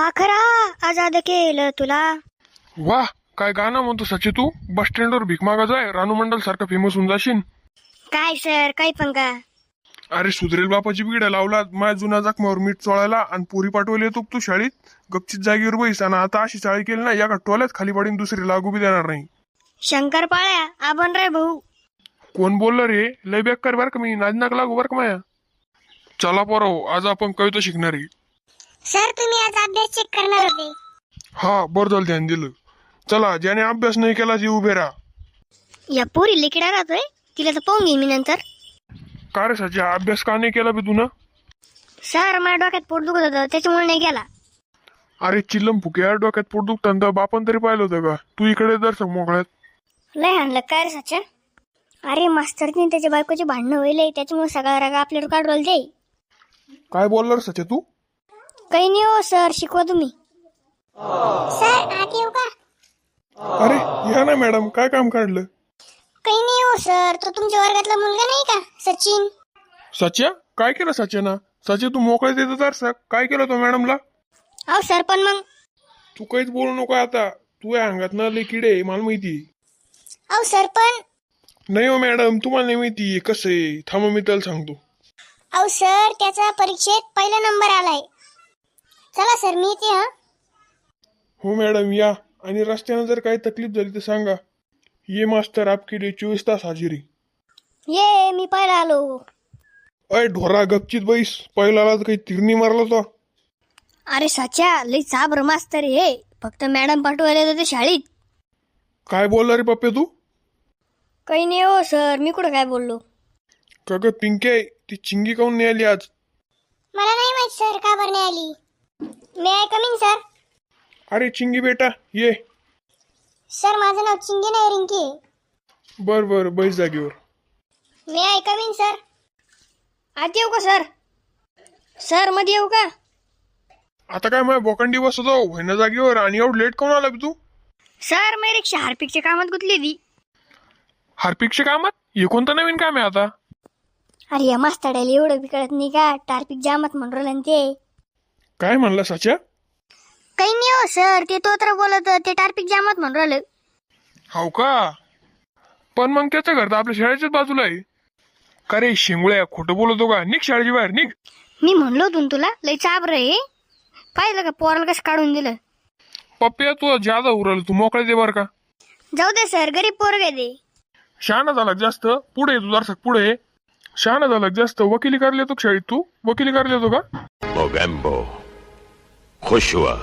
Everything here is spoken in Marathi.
पाखरा आजाद केलं तुला. वाह, काय गाणं म्हणतो सचे तू. बस स्टँडवर भीक मागा जाय, रानू मंडल सारखं फेमस होऊन जाशील. काय सर काही पण का. अरे सुधरेल बापाची बिगड्या लावला माझ्या जुन्या जखमावर मीठ चोळायला आणि पोरी पाठवली येतो तू शाळेत. गपचित जागेवर बैस आणि आता अशी चाळी केली ना एका टोल्यात खाली पडीन दुसरी लागू बी देणार नाही. शंकर पाळ्या आपण रे भाऊ. कोण बोललं रे. लय बेकार बर का मी नाजनाक लागू बर का माया. चला पोराव, आज आपण कविता शिकणार आहे. सर तुम्ही आज अभ्यास चेक करणार होते. हा बरं झालं ध्यान दिलं. चला, ज्याने अभ्यास नाही केला ते उभे राहा. या पोरी लिकिडा राहतोय, तिला तर पाहून घेईन मी नंतर. का रे सच्या, अभ्यास का नाही केला बी तू ना. सर माझ्या डोक्यात पोट दुखत होतं त्याच्यामुळे नाही गेला. अरे चिल्लम फुक्या, डोक्यात पोट दुखतं बापन तरी पाहिलं होतं का. तू इकडे दर्शक मोकळ्यात. लय हाणलं काय रे सच्या. अरे मास्तरनी त्याच्या बायकोचे भांडणं होईल त्याच्यामुळे सगळा राग आपल्यावर काढवल दे. काय बोलला रे सच्या तू. काही नाही हो सर, शिकवा तुम्ही. सर आत येऊ का. अरे या ना मॅडम, काय काम काढलं. काही नाही हो सर, तो तुमच्या वर्गातला मुलगा नाही का सचिन. सच्या, काय केलं सच्याना. सच्या तू मोकळ्यात येतं दर्शक. काय केलं तो मॅडमला. अहो सर पण मग. तू काहीच बोलू नको आता. तू या अंगात ना लय किडे मला माहिती. अहो सर पण. नाही हो मॅडम, तुम्हाला नाही माहिती कसं आहे. थांबा मी त्याला सांगतो. अहो सर त्याचा परीक्षेत पहिला नंबर आलाय. चला सर मी येते. हा हो मॅडम या. आणि रस्त्यानं जर काही तकलीफ झाली तर सांगा. ये मास्तर आपके लिए 24 तास हाजिरी. ये मी पहिला आलो. अय ढोरा गपचित बैस. पहिला आला तर काही तिरणी मारला तो. अरे सच्या लई चाबर मास्तर हे. फक्त मॅडम पाठवायला जाते शाळेत. काय बोलला रे पप्पे तू. काही नाही हो सर, मी कुठं काय बोललो. का ग पिंके, ती चिंगी काऊन नाही आली आज. मला नाही माहित सर का बरं नाही आली. मे आय कमिंग सर. अरे चिंगी बेटा ये. सर माझं नाव चिंगी नाही रिंकी आहे. बर बर बैस जागेवर. मे आय कमिंग सर. आत येऊ का सर. सर मध्ये येऊ का. आता काय माझ्या बोकांडी बसतो व्हायना जागेवर. आणि एवढं लेट काऊन आला बी तू. सर मी रिक्षा हार्पिकच्या कामात गुंतली ती. हार्पिकच्या कामात. हे कोणतं नवीन काम आहे आता. अरे या मास्तड्याला एवढं बी कळत नाही का. टार्पिक जामात म्हणून राहिलं ते. काय म्हणला सच्या. काही नाही हो सर, ते तोत्र बोलत ते टार्पिक जामात म्हणून राहिलं. हाव का. पण मग त्याचं घर तर आपल्या शाळेच्याच बाजूला आहे. का रे शेंगुळ्या, खोटं बोलतो का. निघ शाळेच्या बाहेर निघ. मी म्हणलो होतो तुला लई चाबर आहे. पाहिलं का पोराला कसं काढून दिलं. पप्प्या तू ज्यादा उरल, तू मोकळे दे बर का. जाऊ दे सर, गरीब पोरग आहे ते. शहाणा झाला जास्त. पुढे तू जरसक पुढे. शहाणा झाला जास्त. वकिली करायला येतो शाळेत तू. वकिली करायला येतो का. मोगॅम्बो खुश हुआ.